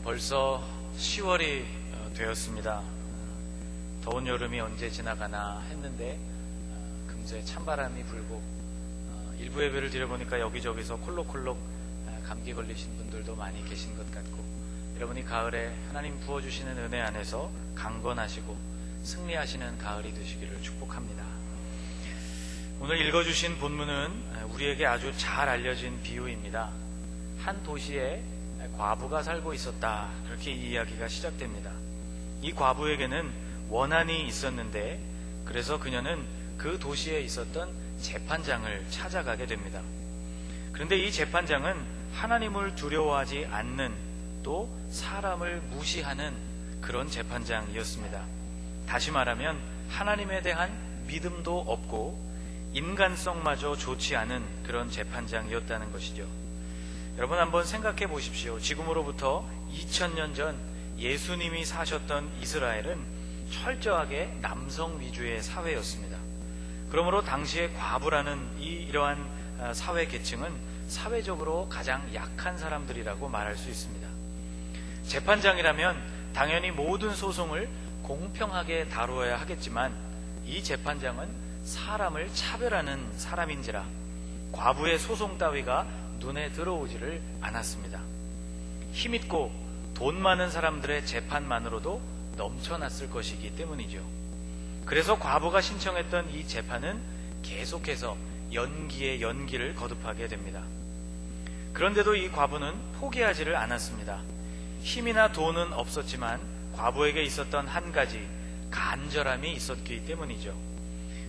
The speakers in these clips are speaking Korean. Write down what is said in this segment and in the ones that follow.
벌써 10월이 되었습니다. 더운 여름이 언제 지나가나 했는데 금세 찬바람이 불고 일부 예배를 드려보니까 여기저기서 콜록콜록 감기 걸리신 분들도 많이 계신 것 같고, 여러분이 가을에 하나님 부어주시는 은혜 안에서 강건하시고 승리하시는 가을이 되시기를 축복합니다. 오늘 읽어주신 본문은 우리에게 아주 잘 알려진 비유입니다. 한 도시에 과부가 살고 있었다, 그렇게 이 이야기가 시작됩니다. 이 과부에게는 원한이 있었는데, 그래서 그녀는 그 도시에 있었던 재판장을 찾아가게 됩니다. 그런데 이 재판장은 하나님을 두려워하지 않는, 또 사람을 무시하는 그런 재판장이었습니다. 다시 말하면 하나님에 대한 믿음도 없고 인간성마저 좋지 않은 그런 재판장이었다는 것이죠. 여러분, 한번 생각해 보십시오. 지금으로부터 2000년 전 예수님이 사셨던 이스라엘은 철저하게 남성 위주의 사회였습니다. 그러므로 당시에 과부라는 이러한 사회 계층은 사회적으로 가장 약한 사람들이라고 말할 수 있습니다. 재판장이라면 당연히 모든 소송을 공평하게 다루어야 하겠지만, 이 재판장은 사람을 차별하는 사람인지라 과부의 소송 따위가 눈에 들어오지를 않았습니다. 힘있고 돈 많은 사람들의 재판만으로도 넘쳐났을 것이기 때문이죠. 그래서 과부가 신청했던 이 재판은 계속해서 연기에 연기를 거듭하게 됩니다. 그런데도 이 과부는 포기하지를 않았습니다. 힘이나 돈은 없었지만 과부에게 있었던 한 가지, 간절함이 있었기 때문이죠.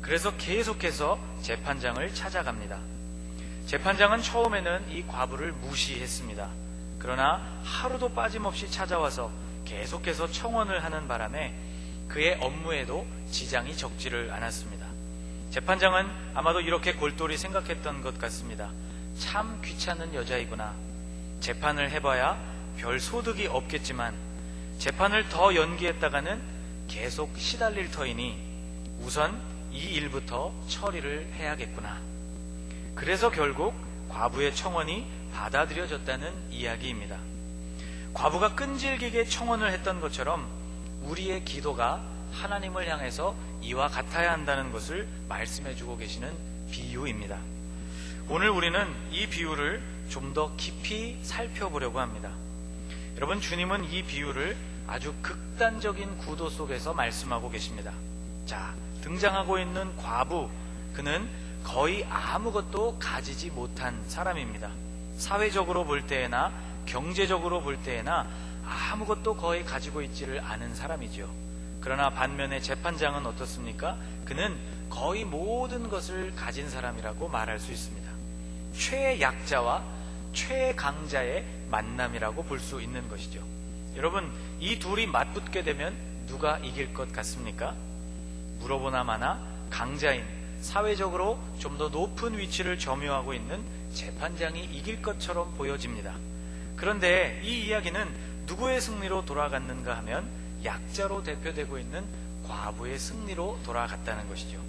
그래서 계속해서 재판장을 찾아갑니다. 재판장은 처음에는 이 과부를 무시했습니다. 그러나 하루도 빠짐없이 찾아와서 계속해서 청원을 하는 바람에 그의 업무에도 지장이 적지를 않았습니다. 재판장은 아마도 이렇게 골똘히 생각했던 것 같습니다. 참 귀찮은 여자이구나. 재판을 해봐야 별 소득이 없겠지만 재판을 더 연기했다가는 계속 시달릴 터이니 우선 이 일부터 처리를 해야겠구나. 그래서 결국 과부의 청원이 받아들여졌다는 이야기입니다. 과부가 끈질기게 청원을 했던 것처럼 우리의 기도가 하나님을 향해서 이와 같아야 한다는 것을 말씀해주고 계시는 비유입니다. 오늘 우리는 이 비유를 좀 더 깊이 살펴보려고 합니다. 여러분, 주님은 이 비유를 아주 극단적인 구도 속에서 말씀하고 계십니다. 자, 등장하고 있는 과부, 그는 거의 아무것도 가지지 못한 사람입니다. 사회적으로 볼 때에나 경제적으로 볼 때에나 아무것도 거의 가지고 있지를 않은 사람이죠. 그러나 반면에 재판장은 어떻습니까? 그는 거의 모든 것을 가진 사람이라고 말할 수 있습니다. 최약자와 최강자의 만남이라고 볼 수 있는 것이죠. 여러분, 이 둘이 맞붙게 되면 누가 이길 것 같습니까? 물어보나 마나 강자인, 사회적으로 좀 더 높은 위치를 점유하고 있는 재판장이 이길 것처럼 보여집니다. 그런데 이 이야기는 누구의 승리로 돌아갔는가 하면 약자로 대표되고 있는 과부의 승리로 돌아갔다는 것이죠.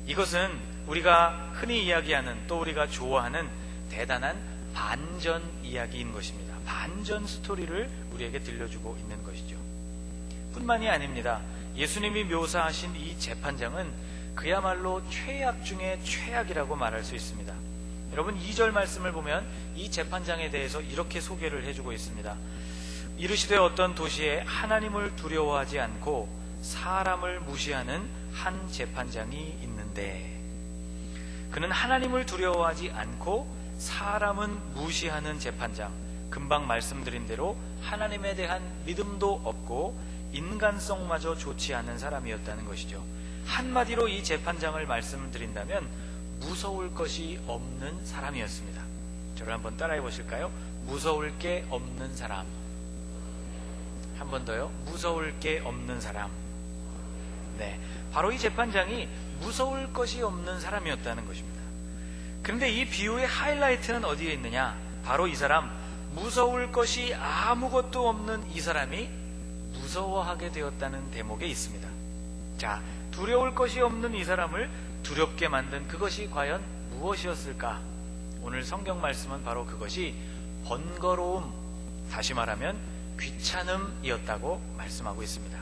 이것은 우리가 흔히 이야기하는, 또 우리가 좋아하는 대단한 반전 이야기인 것입니다. 반전 스토리를 우리에게 들려주고 있는 것이죠. 뿐만이 아닙니다. 예수님이 묘사하신 이 재판장은 그야말로 최악 중에 최악이라고 말할 수 있습니다. 여러분, 2절 말씀을 보면 이 재판장에 대해서 이렇게 소개를 해주고 있습니다. 이르시되 어떤 도시에 하나님을 두려워하지 않고 사람을 무시하는 한 재판장이 있는데, 그는 하나님을 두려워하지 않고 사람은 무시하는 재판장, 금방 말씀드린 대로 하나님에 대한 믿음도 없고 인간성마저 좋지 않은 사람이었다는 것이죠. 한마디로 이 재판장을 말씀드린다면 무서울 것이 없는 사람이었습니다. 저를 한번 따라해 보실까요? 무서울 게 없는 사람. 한 번 더요. 무서울 게 없는 사람. 네, 바로 이 재판장이 무서울 것이 없는 사람이었다는 것입니다. 그런데 이 비유의 하이라이트는 어디에 있느냐? 바로 이 사람, 무서울 것이 아무것도 없는 이 사람이 무서워하게 되었다는 대목에 있습니다. 자, 두려울 것이 없는 이 사람을 두렵게 만든 그것이 과연 무엇이었을까? 오늘 성경 말씀은 바로 그것이 번거로움, 다시 말하면 귀찮음이었다고 말씀하고 있습니다.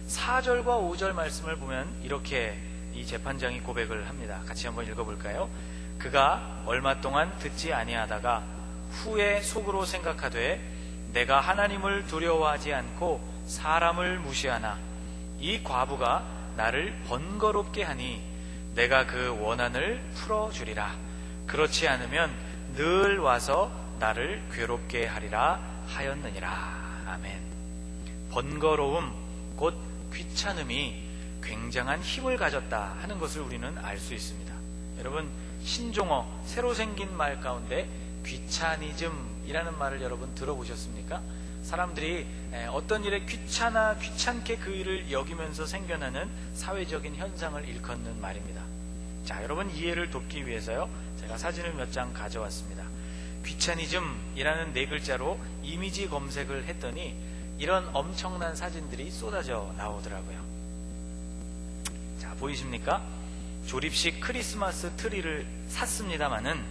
4절과 5절 말씀을 보면 이렇게 이 재판장이 고백을 합니다. 같이 한번 읽어볼까요? 그가 얼마 동안 듣지 아니하다가 후에 속으로 생각하되 내가 하나님을 두려워하지 않고 사람을 무시하나 이 과부가 나를 번거롭게 하니 내가 그 원한을 풀어주리라. 그렇지 않으면 늘 와서 나를 괴롭게 하리라 하였느니라. 아멘. 번거로움, 곧 귀찮음이 굉장한 힘을 가졌다 하는 것을 우리는 알 수 있습니다. 여러분, 신종어, 새로 생긴 말 가운데 귀차니즘이라는 말을 여러분 들어보셨습니까? 사람들이 어떤 일에 귀찮게 그 일을 여기면서 생겨나는 사회적인 현상을 일컫는 말입니다. 자, 여러분 이해를 돕기 위해서요, 제가 사진을 몇 장 가져왔습니다. 귀차니즘이라는 네 글자로 이미지 검색을 했더니 이런 엄청난 사진들이 쏟아져 나오더라고요. 자, 보이십니까? 조립식 크리스마스 트리를 샀습니다마는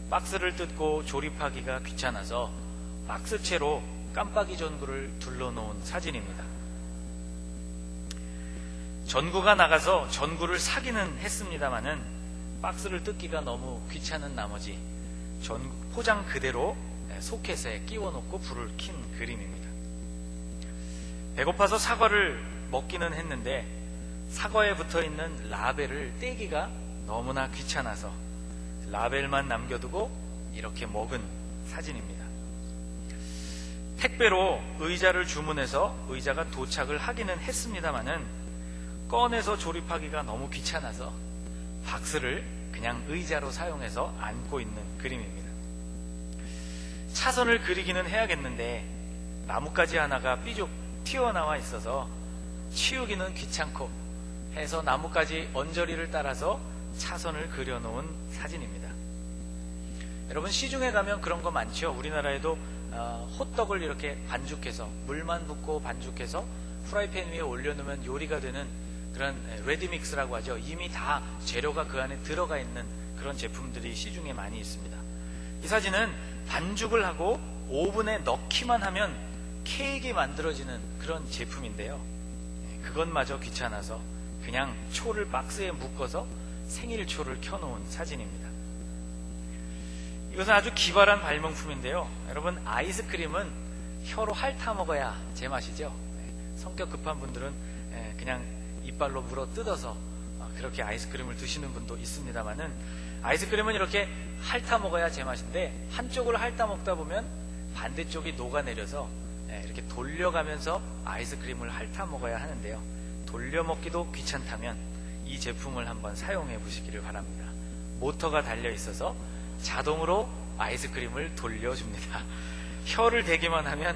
박스를 뜯고 조립하기가 귀찮아서 박스채로 깜빡이 전구를 둘러놓은 사진입니다. 전구가 나가서 전구를 사기는 했습니다마는 박스를 뜯기가 너무 귀찮은 나머지 포장 그대로 소켓에 끼워놓고 불을 킨 그림입니다. 배고파서 사과를 먹기는 했는데 사과에 붙어있는 라벨을 떼기가 너무나 귀찮아서 라벨만 남겨두고 이렇게 먹은 사진입니다. 택배로 의자를 주문해서 의자가 도착을 하기는 했습니다마는 꺼내서 조립하기가 너무 귀찮아서 박스를 그냥 의자로 사용해서 안고 있는 그림입니다. 차선을 그리기는 해야겠는데 나뭇가지 하나가 삐죽 튀어나와 있어서 치우기는 귀찮고 해서 나뭇가지 언저리를 따라서 차선을 그려놓은 사진입니다. 여러분, 시중에 가면 그런 거 많죠. 우리나라에도 호떡을 이렇게 반죽해서 물만 붓고 반죽해서 프라이팬 위에 올려놓으면 요리가 되는 그런 레디믹스라고 하죠. 이미 다 재료가 그 안에 들어가 있는 그런 제품들이 시중에 많이 있습니다. 이 사진은 반죽을 하고 오븐에 넣기만 하면 케이크가 만들어지는 그런 제품인데요, 그것마저 귀찮아서 그냥 초를 박스에 묶어서 생일초를 켜놓은 사진입니다. 이것은 아주 기발한 발명품인데요, 여러분, 아이스크림은 혀로 핥아 먹어야 제맛이죠. 성격 급한 분들은 그냥 이빨로 물어 뜯어서 그렇게 아이스크림을 드시는 분도 있습니다만은, 아이스크림은 이렇게 핥아 먹어야 제맛인데 한쪽을 핥아 먹다 보면 반대쪽이 녹아내려서 이렇게 돌려가면서 아이스크림을 핥아 먹어야 하는데요, 돌려 먹기도 귀찮다면 이 제품을 한번 사용해 보시기를 바랍니다. 모터가 달려 있어서 자동으로 아이스크림을 돌려줍니다. 혀를 대기만 하면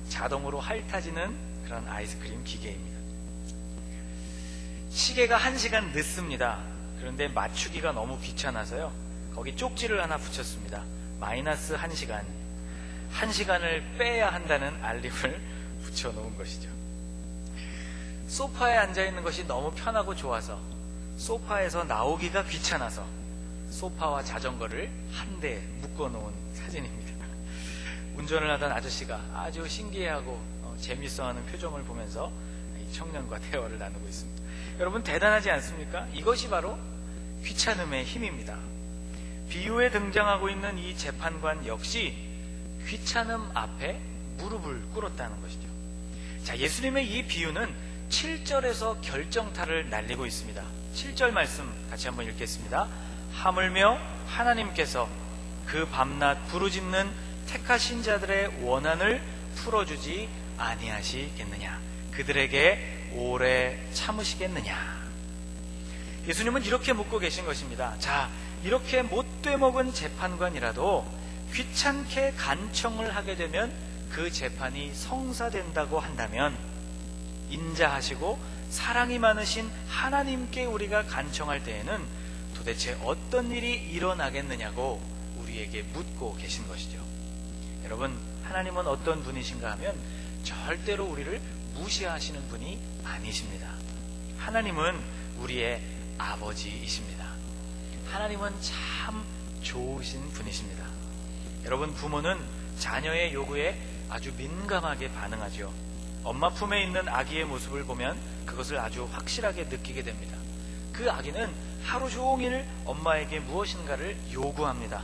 자동으로 핥아지는 그런 아이스크림 기계입니다. 시계가 1시간 늦습니다. 그런데 맞추기가 너무 귀찮아서요, 거기 쪽지를 하나 붙였습니다. 마이너스 1시간. 1시간을 빼야 한다는 알림을 붙여놓은 것이죠. 소파에 앉아있는 것이 너무 편하고 좋아서 소파에서 나오기가 귀찮아서 소파와 자전거를 한 대 묶어놓은 사진입니다. 운전을 하던 아저씨가 아주 신기해하고 재밌어하는 표정을 보면서 이 청년과 대화를 나누고 있습니다. 여러분, 대단하지 않습니까? 이것이 바로 귀찮음의 힘입니다. 비유에 등장하고 있는 이 재판관 역시 귀찮음 앞에 무릎을 꿇었다는 것이죠. 자, 예수님의 이 비유는 7절에서 결정타를 날리고 있습니다. 7절 말씀 같이 한번 읽겠습니다. 하물며 하나님께서 그 밤낮 부르짖는 택하신 자들의 원한을 풀어주지 아니하시겠느냐? 그들에게 오래 참으시겠느냐? 예수님은 이렇게 묻고 계신 것입니다. 자, 이렇게 못돼 먹은 재판관이라도 귀찮게 간청을 하게 되면 그 재판이 성사된다고 한다면, 인자하시고 사랑이 많으신 하나님께 우리가 간청할 때에는 도대체 어떤 일이 일어나겠느냐고 우리에게 묻고 계신 것이죠. 여러분, 하나님은 어떤 분이신가 하면 절대로 우리를 무시하시는 분이 아니십니다. 하나님은 우리의 아버지이십니다. 하나님은 참 좋으신 분이십니다. 여러분, 부모는 자녀의 요구에 아주 민감하게 반응하죠. 엄마 품에 있는 아기의 모습을 보면 그것을 아주 확실하게 느끼게 됩니다. 그 아기는 하루 종일 엄마에게 무엇인가를 요구합니다.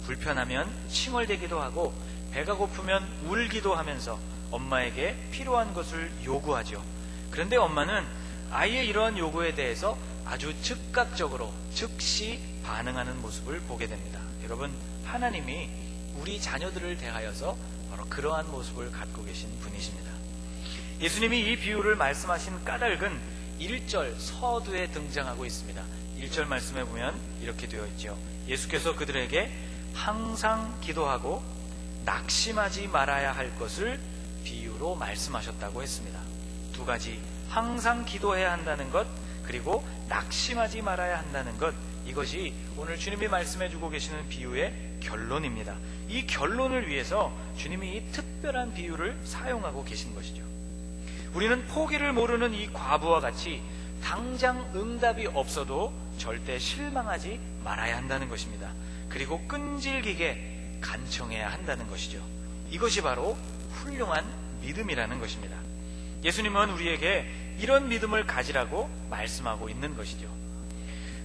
불편하면 칭얼대기도 하고 배가 고프면 울기도 하면서 엄마에게 필요한 것을 요구하죠. 그런데 엄마는 아이의 이러한 요구에 대해서 아주 즉각적으로 즉시 반응하는 모습을 보게 됩니다. 여러분, 하나님이 우리 자녀들을 대하여서 바로 그러한 모습을 갖고 계신 분이십니다. 예수님이 이 비유를 말씀하신 까닭은 1절 서두에 등장하고 있습니다. 1절 말씀에 보면 이렇게 되어 있죠. 예수께서 그들에게 항상 기도하고 낙심하지 말아야 할 것을 비유로 말씀하셨다고 했습니다. 두 가지, 항상 기도해야 한다는 것, 그리고 낙심하지 말아야 한다는 것, 이것이 오늘 주님이 말씀해주고 계시는 비유의 결론입니다. 이 결론을 위해서 주님이 이 특별한 비유를 사용하고 계신 것이죠. 우리는 포기를 모르는 이 과부와 같이 당장 응답이 없어도 절대 실망하지 말아야 한다는 것입니다. 그리고 끈질기게 간청해야 한다는 것이죠. 이것이 바로 훌륭한 믿음이라는 것입니다. 예수님은 우리에게 이런 믿음을 가지라고 말씀하고 있는 것이죠.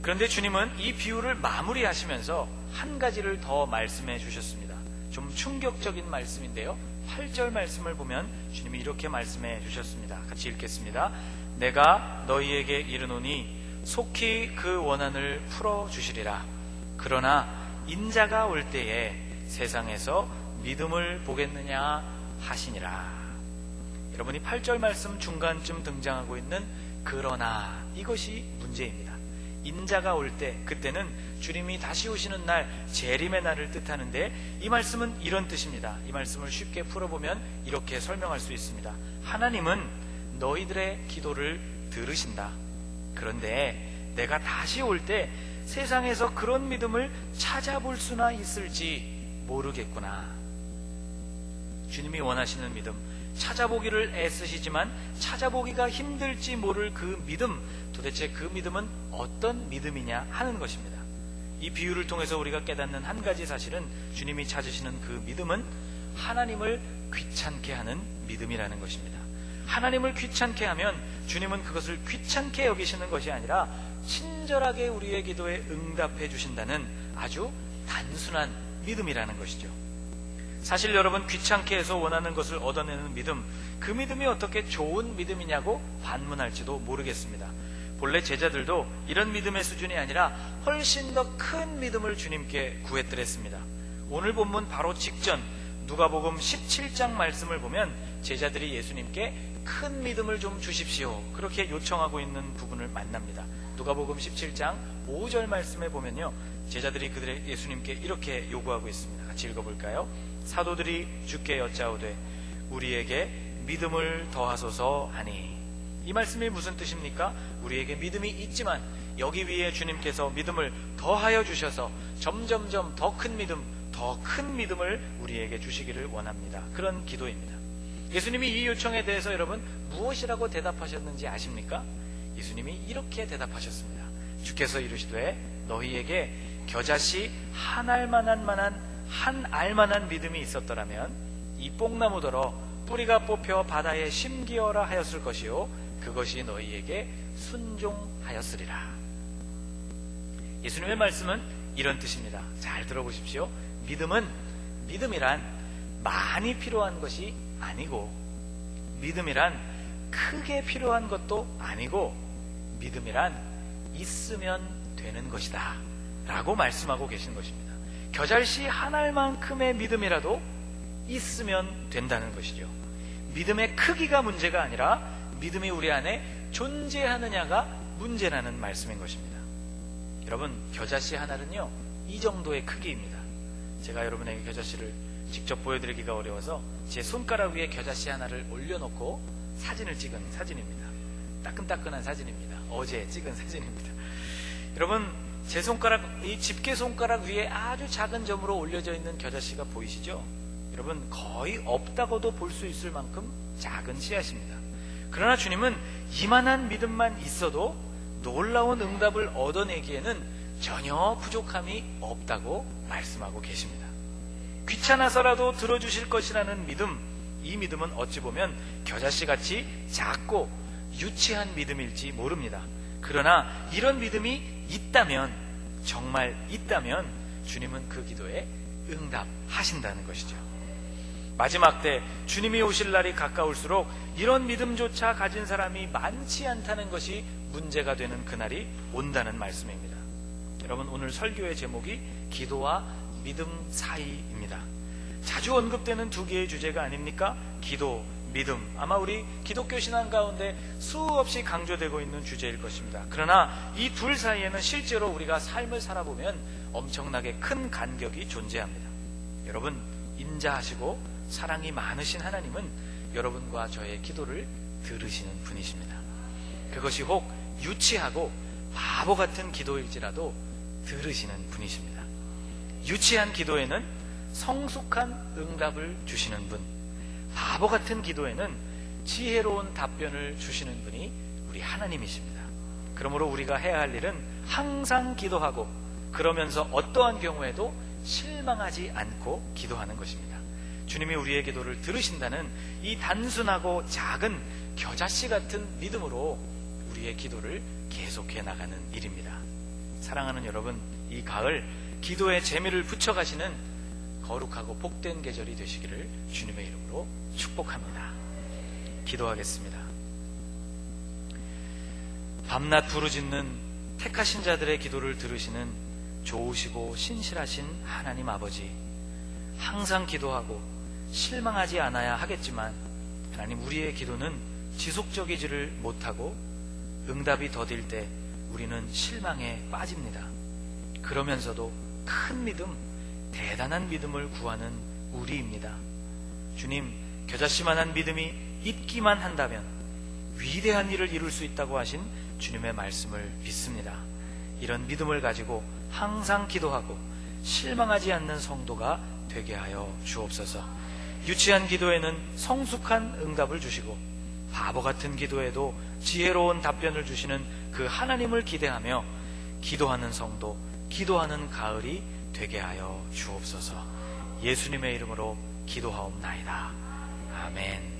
그런데 주님은 이 비유를 마무리하시면서 한 가지를 더 말씀해 주셨습니다. 좀 충격적인 말씀인데요. 8절 말씀을 보면 주님이 이렇게 말씀해 주셨습니다. 같이 읽겠습니다. 내가 너희에게 이르노니 속히 그 원한을 풀어주시리라. 그러나 인자가 올 때에 세상에서 믿음을 보겠느냐 하시니라. 여러분이 8절 말씀 중간쯤 등장하고 있는 그러나, 이것이 문제입니다. 인자가 올 때, 그때는 주님이 다시 오시는 날, 재림의 날을 뜻하는데 이 말씀은 이런 뜻입니다. 이 말씀을 쉽게 풀어보면 이렇게 설명할 수 있습니다. 하나님은 너희들의 기도를 들으신다. 그런데 내가 다시 올 때 세상에서 그런 믿음을 찾아볼 수나 있을지 모르겠구나. 주님이 원하시는 믿음, 찾아보기를 애쓰시지만 찾아보기가 힘들지 모를 그 믿음, 도대체 그 믿음은 어떤 믿음이냐 하는 것입니다. 이 비유를 통해서 우리가 깨닫는 한 가지 사실은, 주님이 찾으시는 그 믿음은 하나님을 귀찮게 하는 믿음이라는 것입니다. 하나님을 귀찮게 하면 주님은 그것을 귀찮게 여기시는 것이 아니라 친절하게 우리의 기도에 응답해 주신다는 아주 단순한 믿음이라는 것이죠. 사실 여러분, 귀찮게 해서 원하는 것을 얻어내는 믿음, 그 믿음이 어떻게 좋은 믿음이냐고 반문할지도 모르겠습니다. 본래 제자들도 이런 믿음의 수준이 아니라 훨씬 더 큰 믿음을 주님께 구했더랬습니다. 오늘 본문 바로 직전 누가복음 17장 말씀을 보면 제자들이 예수님께 큰 믿음을 좀 주십시오, 그렇게 요청하고 있는 부분을 만납니다. 누가복음 17장 5절 말씀에 보면요, 제자들이 그들의 예수님께 이렇게 요구하고 있습니다. 같이 읽어볼까요? 사도들이 주께 여짜오되 우리에게 믿음을 더하소서 하니. 이 말씀이 무슨 뜻입니까? 우리에게 믿음이 있지만 여기 위에 주님께서 믿음을 더하여 주셔서 점점점 더 큰 믿음, 더 큰 믿음을 우리에게 주시기를 원합니다. 그런 기도입니다. 예수님이 이 요청에 대해서 여러분 무엇이라고 대답하셨는지 아십니까? 예수님이 이렇게 대답하셨습니다. 주께서 이르시되 너희에게 겨자씨 한 알만한 믿음이 있었더라면 이 뽕나무더러 뿌리가 뽑혀 바다에 심기어라 하였을 것이요 그것이 너희에게 순종하였으리라. 예수님의 말씀은 이런 뜻입니다. 잘 들어보십시오. 믿음이란 많이 필요한 것이 아니고, 믿음이란 크게 필요한 것도 아니고, 믿음이란 있으면 되는 것이다 라고 말씀하고 계신 것입니다. 겨잘씨 한 알만큼의 믿음이라도 있으면 된다는 것이죠. 믿음의 크기가 문제가 아니라 믿음이 우리 안에 존재하느냐가 문제라는 말씀인 것입니다. 여러분, 겨자씨 하나는요, 이 정도의 크기입니다. 제가 여러분에게 겨자씨를 직접 보여드리기가 어려워서 제 손가락 위에 겨자씨 하나를 올려놓고 사진을 찍은 사진입니다. 따끈따끈한 사진입니다. 어제 찍은 사진입니다. 여러분, 제 손가락, 이 집게 손가락 위에 아주 작은 점으로 올려져 있는 겨자씨가 보이시죠? 여러분, 거의 없다고도 볼 수 있을 만큼 작은 씨앗입니다. 그러나 주님은 이만한 믿음만 있어도 놀라운 응답을 얻어내기에는 전혀 부족함이 없다고 말씀하고 계십니다. 귀찮아서라도 들어주실 것이라는 믿음, 이 믿음은 어찌 보면 겨자씨같이 작고 유치한 믿음일지 모릅니다. 그러나 이런 믿음이 있다면, 정말 있다면 주님은 그 기도에 응답하신다는 것이죠. 마지막 때 주님이 오실 날이 가까울수록 이런 믿음조차 가진 사람이 많지 않다는 것이 문제가 되는 그날이 온다는 말씀입니다. 여러분, 오늘 설교의 제목이 기도와 믿음 사이입니다. 자주 언급되는 두 개의 주제가 아닙니까? 기도, 믿음. 아마 우리 기독교 신앙 가운데 수없이 강조되고 있는 주제일 것입니다. 그러나 이 둘 사이에는 실제로 우리가 삶을 살아보면 엄청나게 큰 간격이 존재합니다. 여러분, 인자하시고 사랑이 많으신 하나님은 여러분과 저의 기도를 들으시는 분이십니다. 그것이 혹 유치하고 바보 같은 기도일지라도 들으시는 분이십니다. 유치한 기도에는 성숙한 응답을 주시는 분, 바보 같은 기도에는 지혜로운 답변을 주시는 분이 우리 하나님이십니다. 그러므로 우리가 해야 할 일은 항상 기도하고, 그러면서 어떠한 경우에도 실망하지 않고 기도하는 것입니다. 주님이 우리의 기도를 들으신다는 이 단순하고 작은 겨자씨 같은 믿음으로 우리의 기도를 계속해 나가는 일입니다. 사랑하는 여러분, 이 가을 기도에 재미를 붙여가시는 거룩하고 복된 계절이 되시기를 주님의 이름으로 축복합니다. 기도하겠습니다. 밤낮 부르짖는 택하신 자들의 기도를 들으시는 좋으시고 신실하신 하나님 아버지, 항상 기도하고 실망하지 않아야 하겠지만 하나님, 우리의 기도는 지속적이지를 못하고 응답이 더딜 때 우리는 실망에 빠집니다. 그러면서도 큰 믿음, 대단한 믿음을 구하는 우리입니다. 주님, 겨자씨만한 믿음이 있기만 한다면 위대한 일을 이룰 수 있다고 하신 주님의 말씀을 믿습니다. 이런 믿음을 가지고 항상 기도하고 실망하지 않는 성도가 되게 하여 주옵소서. 유치한 기도에는 성숙한 응답을 주시고 바보 같은 기도에도 지혜로운 답변을 주시는 그 하나님을 기대하며 기도하는 성도, 기도하는 가을이 되게 하여 주옵소서. 예수님의 이름으로 기도하옵나이다. 아멘.